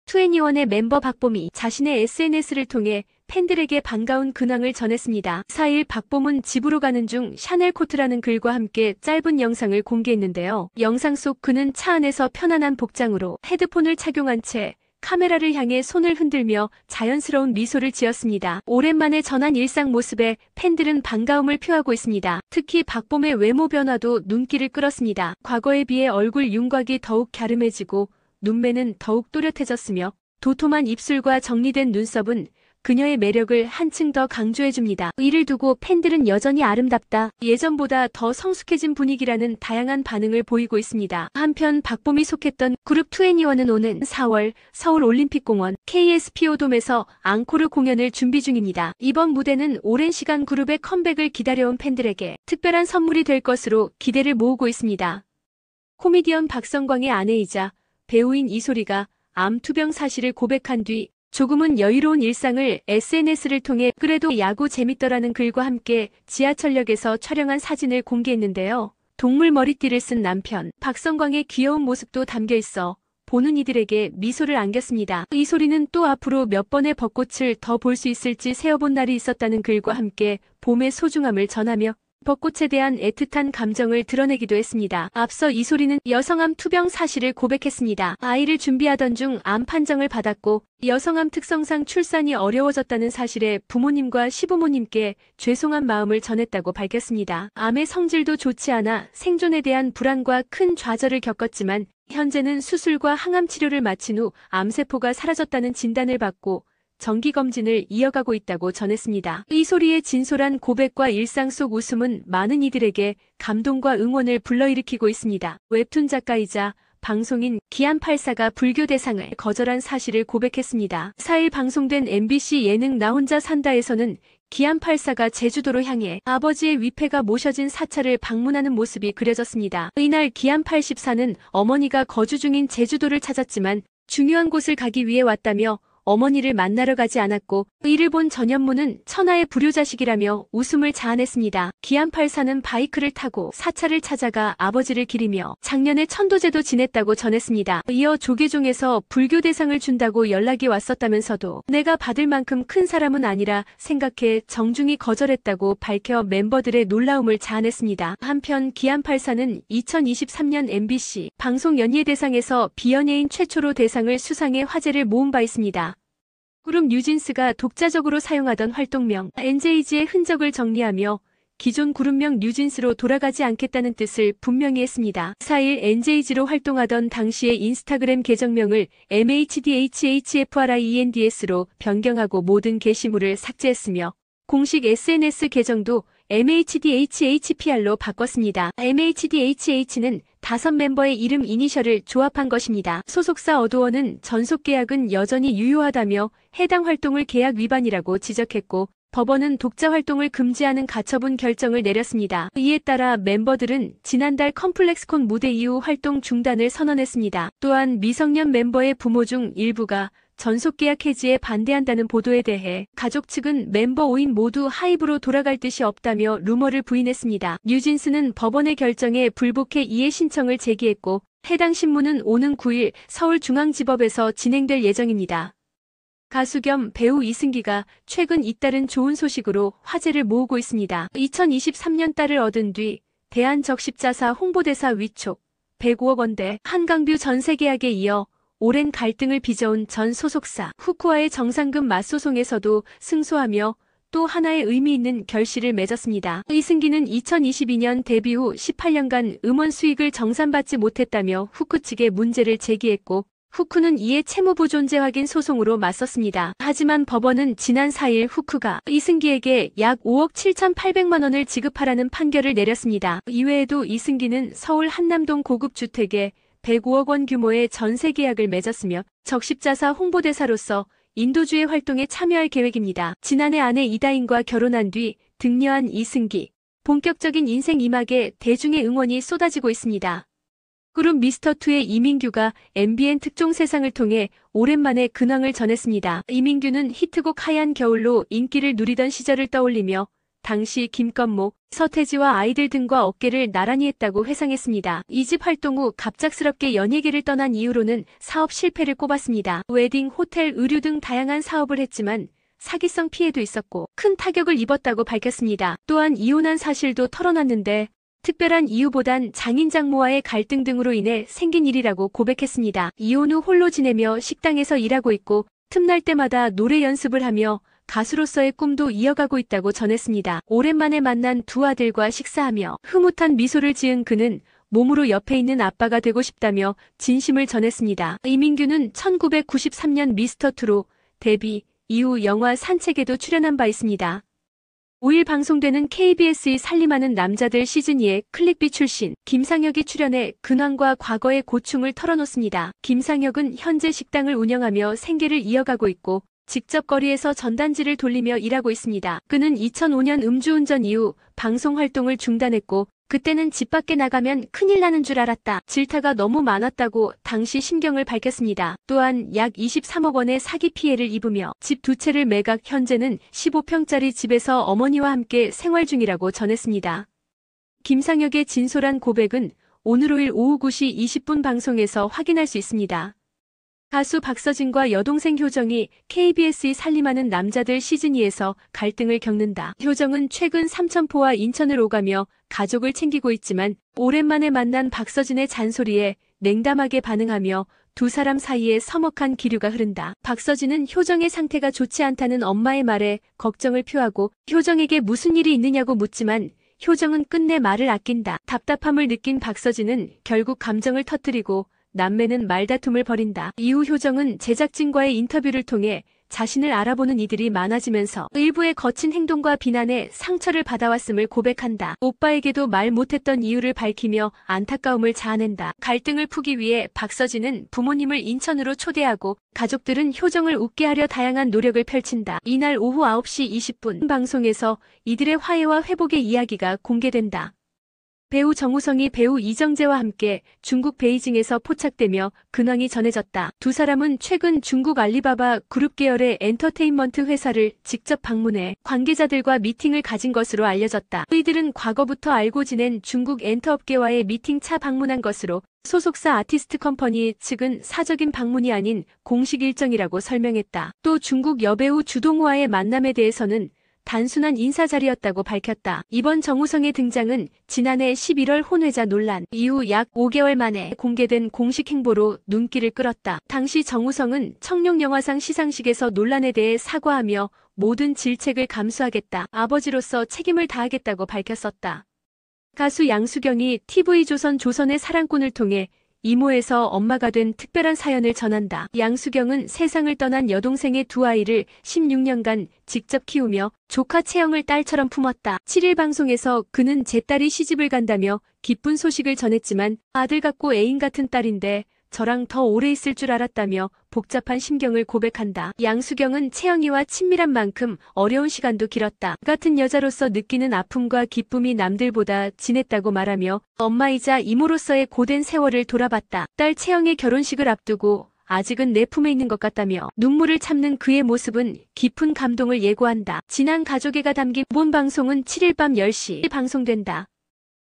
투애니원의 멤버 박봄이 자신의 SNS를 통해 팬들에게 반가운 근황을 전했습니다. 4일 박봄은 집으로 가는 중 샤넬 코트라는 글과 함께 짧은 영상을 공개했는데요. 영상 속 그는 차 안에서 편안한 복장으로 헤드폰을 착용한 채 카메라를 향해 손을 흔들며 자연스러운 미소를 지었습니다. 오랜만에 전한 일상 모습에 팬들은 반가움을 표하고 있습니다. 특히 박봄의 외모 변화도 눈길을 끌었습니다. 과거에 비해 얼굴 윤곽이 더욱 갸름해지고 눈매는 더욱 또렷해졌으며 도톰한 입술과 정리된 눈썹은 그녀의 매력을 한층 더 강조해줍니다. 이를 두고 팬들은 여전히 아름답다, 예전보다 더 성숙해진 분위기라는 다양한 반응을 보이고 있습니다. 한편 박봄이 속했던 그룹 투애니원은 오는 4월 서울 올림픽공원 KSPO돔에서 앙코르 공연을 준비 중입니다. 이번 무대는 오랜 시간 그룹의 컴백을 기다려온 팬들에게 특별한 선물이 될 것으로 기대를 모으고 있습니다. 코미디언 박성광의 아내이자 배우인 이소리가 암 투병 사실을 고백한 뒤 조금은 여유로운 일상을 SNS를 통해 그래도 야구 재밌더라는 글과 함께 지하철역에서 촬영한 사진을 공개했는데요. 동물 머리띠를 쓴 남편 박성광의 귀여운 모습도 담겨 있어 보는 이들에게 미소를 안겼습니다. 이소리는 또 앞으로 몇 번의 벚꽃을 더 볼 수 있을지 세어본 날이 있었다는 글과 함께 봄의 소중함을 전하며 벚꽃에 대한 애틋한 감정을 드러내기도 했습니다. 앞서 이소리는 여성암 투병 사실을 고백했습니다. 아이를 준비하던 중 암 판정을 받았고 여성암 특성상 출산이 어려워졌다는 사실에 부모님과 시부모님께 죄송한 마음을 전했다고 밝혔습니다. 암의 성질도 좋지 않아 생존에 대한 불안과 큰 좌절을 겪었지만 현재는 수술과 항암 치료를 마친 후 암세포가 사라졌다는 진단을 받고 정기검진을 이어가고 있다고 전했습니다. 이소리의 진솔한 고백과 일상 속 웃음은 많은 이들에게 감동과 응원을 불러일으키고 있습니다. 웹툰 작가이자 방송인 기안84가 불교 대상을 거절한 사실을 고백했습니다. 4일 방송된 MBC 예능 나 혼자 산다에서는 기안84가 제주도로 향해 아버지의 위패가 모셔진 사찰을 방문하는 모습이 그려졌습니다. 이날 기안84는 어머니가 거주 중인 제주도를 찾았지만 중요한 곳을 가기 위해 왔다며 어머니를 만나러 가지 않았고 이를 본 전현무는 천하의 불효자식이라며 웃음을 자아냈습니다. 기안84는 바이크를 타고 사찰을 찾아가 아버지를 기리며 작년에 천도제도 지냈다고 전했습니다. 이어 조계종에서 불교 대상을 준다고 연락이 왔었다면서도 내가 받을 만큼 큰 사람은 아니라 생각해 정중히 거절했다고 밝혀 멤버들의 놀라움을 자아냈습니다. 한편 기안84는 2023년 MBC 방송연예대상에서 비연예인 최초로 대상을 수상해 화제를 모은 바 있습니다. 그룹 뉴진스가 독자적으로 사용하던 활동명 NJG의 흔적을 정리하며 기존 그룹명 뉴진스로 돌아가지 않겠다는 뜻을 분명히 했습니다. 4일 NJG로 활동하던 당시의 인스타그램 계정명을 MHDHHFRIENDS로 변경하고 모든 게시물을 삭제했으며 공식 SNS 계정도 MHDHHPR로 바꿨습니다. MHDHH는 5멤버의 이름 이니셜을 조합한 것입니다. 소속사 어도어는 전속 계약은 여전히 유효하다며 해당 활동을 계약 위반이라고 지적했고 법원은 독자 활동을 금지하는 가처분 결정을 내렸습니다. 이에 따라 멤버들은 지난달 컴플렉스콘 무대 이후 활동 중단을 선언했습니다. 또한 미성년 멤버의 부모 중 일부가 전속계약 해지에 반대한다는 보도에 대해 가족 측은 멤버 5인 모두 하입으로 돌아갈 뜻이 없다며 루머를 부인했습니다. 뉴진스는 법원의 결정에 불복해 이해 신청을 제기했고 해당 신문은 오는 9일 서울중앙지법에서 진행될 예정입니다. 가수 겸 배우 이승기가 최근 잇따른 좋은 소식으로 화제를 모으고 있습니다. 2023년 딸을 얻은 뒤 대한적십자사 홍보대사 위촉 105억 원대 한강뷰 전세계약에 이어 오랜 갈등을 빚어온 전 소속사 후쿠와의 정상금 맞소송에서도 승소하며 또 하나의 의미 있는 결실을 맺었습니다. 이승기는 2022년 데뷔 후 18년간 음원 수익을 정산받지 못했다며 후쿠 측에 문제를 제기했고 후쿠는 이에 채무부 존재 확인 소송으로 맞섰습니다. 하지만 법원은 지난 4일 후쿠가 이승기에게 약 5억 7,800만 원을 지급하라는 판결을 내렸습니다. 이외에도 이승기는 서울 한남동 고급 주택에 105억 원 규모의 전세 계약을 맺었으며 적십자사 홍보대사로서 인도주의 활동에 참여할 계획입니다. 지난해 아내 이다인과 결혼한 뒤 등려한 이승기. 본격적인 인생 이막에 대중의 응원이 쏟아지고 있습니다. 그룹 미스터2의 이민규가 MBN 특종 세상을 통해 오랜만에 근황을 전했습니다. 이민규는 히트곡 하얀 겨울로 인기를 누리던 시절을 떠올리며 당시 김건모, 서태지와 아이들 등과 어깨를 나란히 했다고 회상했습니다. 2집 활동 후 갑작스럽게 연예계를 떠난 이유로는 사업 실패를 꼽았습니다. 웨딩, 호텔, 의류 등 다양한 사업을 했지만 사기성 피해도 있었고 큰 타격을 입었다고 밝혔습니다. 또한 이혼한 사실도 털어놨는데 특별한 이유보단 장인 장모와의 갈등 등으로 인해 생긴 일이라고 고백했습니다. 이혼 후 홀로 지내며 식당에서 일하고 있고 틈날 때마다 노래 연습을 하며 가수로서의 꿈도 이어가고 있다고 전했습니다. 오랜만에 만난 두 아들과 식사하며 흐뭇한 미소를 지은 그는 몸으로 옆에 있는 아빠가 되고 싶다며 진심을 전했습니다. 이민규는 1993년 미스터2로 데뷔 이후 영화 산책에도 출연한 바 있습니다. 5일 방송되는 KBS의 살림하는 남자들 시즌2의 클릭비 출신 김상혁이 출연해 근황과 과거의 고충을 털어놓습니다. 김상혁은 현재 식당을 운영하며 생계를 이어가고 있고 직접 거리에서 전단지를 돌리며 일하고 있습니다. 그는 2005년 음주운전 이후 방송 활동을 중단했고 그때는 집 밖에 나가면 큰일 나는 줄 알았다. 질타가 너무 많았다고 당시 심경을 밝혔습니다. 또한 약 23억 원의 사기 피해를 입으며 집 두 채를 매각, 현재는 15평짜리 집에서 어머니와 함께 생활 중이라고 전했습니다. 김상혁의 진솔한 고백은 오늘 5일 오후 9시 20분 방송에서 확인할 수 있습니다. 가수 박서진과 여동생 효정이 KBS의 살림하는 남자들 시즌2에서 갈등을 겪는다. 효정은 최근 삼천포와 인천을 오가며 가족을 챙기고 있지만 오랜만에 만난 박서진의 잔소리에 냉담하게 반응하며 두 사람 사이에 서먹한 기류가 흐른다. 박서진은 효정의 상태가 좋지 않다는 엄마의 말에 걱정을 표하고 효정에게 무슨 일이 있느냐고 묻지만 효정은 끝내 말을 아낀다. 답답함을 느낀 박서진은 결국 감정을 터뜨리고 남매는 말다툼을 벌인다. 이후 효정은 제작진과의 인터뷰를 통해 자신을 알아보는 이들이 많아지면서 일부의 거친 행동과 비난에 상처를 받아왔음을 고백한다. 오빠에게도 말 못했던 이유를 밝히며 안타까움을 자아낸다. 갈등을 푸기 위해 박서진은 부모님을 인천으로 초대하고 가족들은 효정을 웃게 하려 다양한 노력을 펼친다. 이날 오후 9시 20분 방송에서 이들의 화해와 회복의 이야기가 공개된다. 배우 정우성이 배우 이정재와 함께 중국 베이징에서 포착되며 근황이 전해졌다. 두 사람은 최근 중국 알리바바 그룹 계열의 엔터테인먼트 회사를 직접 방문해 관계자들과 미팅을 가진 것으로 알려졌다. 이들은 과거부터 알고 지낸 중국 엔터업계와의 미팅차 방문한 것으로 소속사 아티스트 컴퍼니 측은 사적인 방문이 아닌 공식 일정이라고 설명했다. 또 중국 여배우 주동우와의 만남에 대해서는 단순한 인사 자리였다고 밝혔다. 이번 정우성의 등장은 지난해 11월 혼외자 논란 이후 약 5개월 만에 공개된 공식 행보로 눈길을 끌었다. 당시 정우성은 청룡영화상 시상식에서 논란에 대해 사과하며 모든 질책을 감수하겠다. 아버지로서 책임을 다하겠다고 밝혔었다. 가수 양수경이 TV조선 조선의 사랑꾼을 통해 이모에서 엄마가 된 특별한 사연을 전한다. 양수경은 세상을 떠난 여동생의 두 아이를 16년간 직접 키우며 조카 채영을 딸처럼 품었다. 7일 방송에서 그는 제 딸이 시집을 간다며 기쁜 소식을 전했지만 아들 같고 애인 같은 딸인데 저랑 더 오래 있을 줄 알았다며 복잡한 심경을 고백한다. 양수경은 채영이와 친밀한 만큼 어려운 시간도 길었다. 같은 여자로서 느끼는 아픔과 기쁨이 남들보다 진했다고 말하며 엄마이자 이모로서의 고된 세월을 돌아봤다. 딸 채영의 결혼식을 앞두고 아직은 내 품에 있는 것 같다며 눈물을 참는 그의 모습은 깊은 감동을 예고한다. 지난 가족애가 담긴 본 방송은 7일 밤 10시 방송된다.